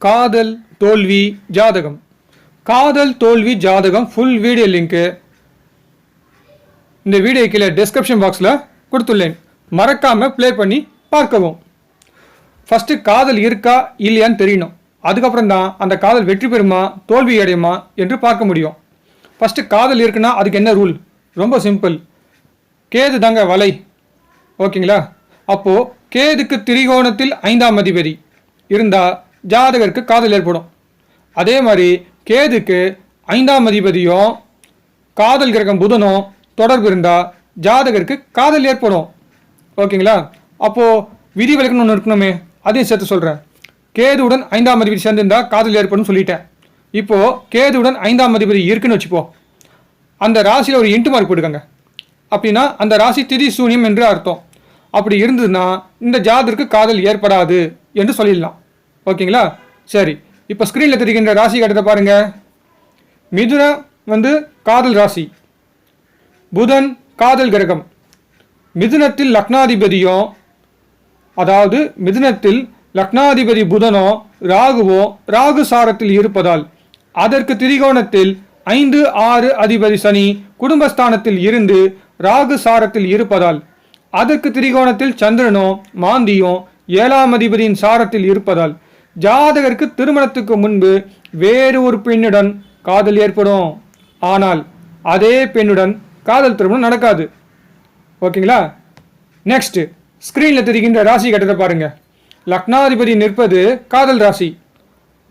காதல் தோல்வி ஜாதகம். காதல் தோல்வி ஜாதகம் ஃபுல் வீடியோ லிங்க்கு இந்த வீடியோ கீழே டிஸ்கிரிப்ஷன் பாக்ஸில் கொடுத்துள்ளேன். மறக்காமல் ப்ளே பண்ணி பார்க்கவும். ஃபஸ்ட்டு காதல் இருக்கா இல்லையான்னு தெரியணும். அதுக்கப்புறம் தான் அந்த காதல் வெற்றி பெறுமா தோல்வி அடையுமா என்று பார்க்க முடியும். ஃபஸ்ட்டு காதல் இருக்குன்னா அதுக்கு என்ன ரூல்? ரொம்ப சிம்பிள். கேது தாங்க வலை. ஓகேங்களா? அப்போது கேதுக்கு திரிகோணத்தில் 5ஆம் அதிபதி இருந்தால் ஜாதகருக்கு காதல் ஏற்படும். அதே மாதிரி கேதுக்கு 5ஆம் அதிபதியும் காதல் கிரகம் புதனும் தொடர்பு இருந்தால் ஜாதகருக்கு காதல் ஏற்படும். ஓகேங்களா? அப்போது விதிவிலக்குன்னு ஒன்று இருக்கணுமே, அதையும் சேர்த்து சொல்கிறேன். கேதுவுடன் 5ஆம் அதிபதி சேர்ந்துருந்தால் காதல் ஏற்படும் சொல்லிட்டேன். இப்போது கேதுவுடன் 5ஆம் அதிபதி இருக்குன்னு வச்சுப்போம். அந்த ராசியில் ஒரு இன்ட்டு மார்க் போட்டுக்கோங்க. அப்படின்னா அந்த ராசி திதி சூன்யம் என்று அர்த்தம். அப்படி இருந்ததுன்னா இந்த ஜாதகருக்கு காதல் ஏற்படாது என்று சொல்லிடலாம். ஓகேங்களா? சரி, இப்போ ஸ்க்ரீனில் தெரிகின்ற ராசி கட்டத்தை பாருங்கள். மிதுனம் காதல் ராசி, புதன் காதல் கிரகம். மிதுனத்தில் லக்னாதிபதியும், அதாவது மிதுனத்தில் லக்னாதிபதி புதனோ ராகுவோ ராகு சாரத்தில் இருப்பதால் அதற்கு திரிகோணத்தில் 5, 6 அதிபதி சனி குடும்பஸ்தானத்தில் இருந்து ராகு சாரத்தில் இருப்பதால் அதற்கு திரிகோணத்தில் சந்திரனோ மாந்தியும் 7ஆம் அதிபதியின் சாரத்தில் இருப்பதால் ஜாதகருக்கு திருமணத்துக்கு முன்பு வேறு ஒரு பெண்ணுடன் காதல் ஏற்படும். ஆனால் அதே பெண்ணுடன் காதல் திருமணம் நடக்காது. ஓகேங்களா? நெக்ஸ்ட் ஸ்க்ரீனில் தெரிகின்ற ராசி கட்டத்தை பாருங்க. லக்னாதிபதி நிற்பது காதல் ராசி,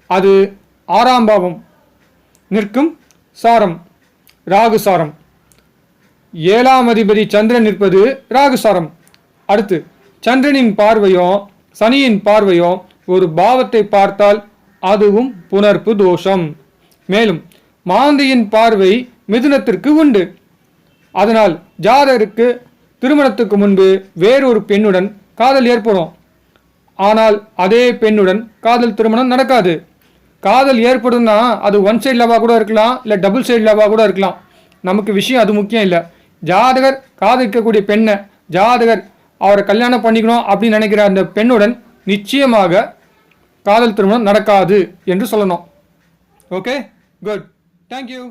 அது 6ஆம் பாவம் நிற்கும் சாரம் ராகு சாரம். 7ஆம் அதிபதி சந்திரன் நிற்பது ராகு சாரம். அடுத்து சந்திரனின் பார்வையும் சனியின் பார்வையும் ஒரு பாவத்தை பார்த்தால் அதுவும் புணர்ப்பு தோஷம். மேலும் மாந்தியின் பார்வை மிதுனத்திற்கு உண்டு. அதனால் ஜாதகருக்கு திருமணத்துக்கு முன்பு வேறொரு பெண்ணுடன் காதல் ஏற்படும். ஆனால் அதே பெண்ணுடன் காதல் திருமணம் நடக்காது. காதல் ஏற்படும்னா அது ஒன் சைடு லவ்வாக கூட இருக்கலாம், இல்லை டபுள் சைடு லவ்வாக கூட இருக்கலாம். நமக்கு விஷயம் அது முக்கியம் இல்லை. ஜாதகர் காதலிக்கக்கூடிய பெண்ணை ஜாதகர் அவரை கல்யாணம் பண்ணிக்கணும் அப்படின்னு நினைக்கிற அந்த பெண்ணுடன் நிச்சயமாக காதல் திருமணம் நடக்காது என்று சொல்லணும். Okay, good, thank you.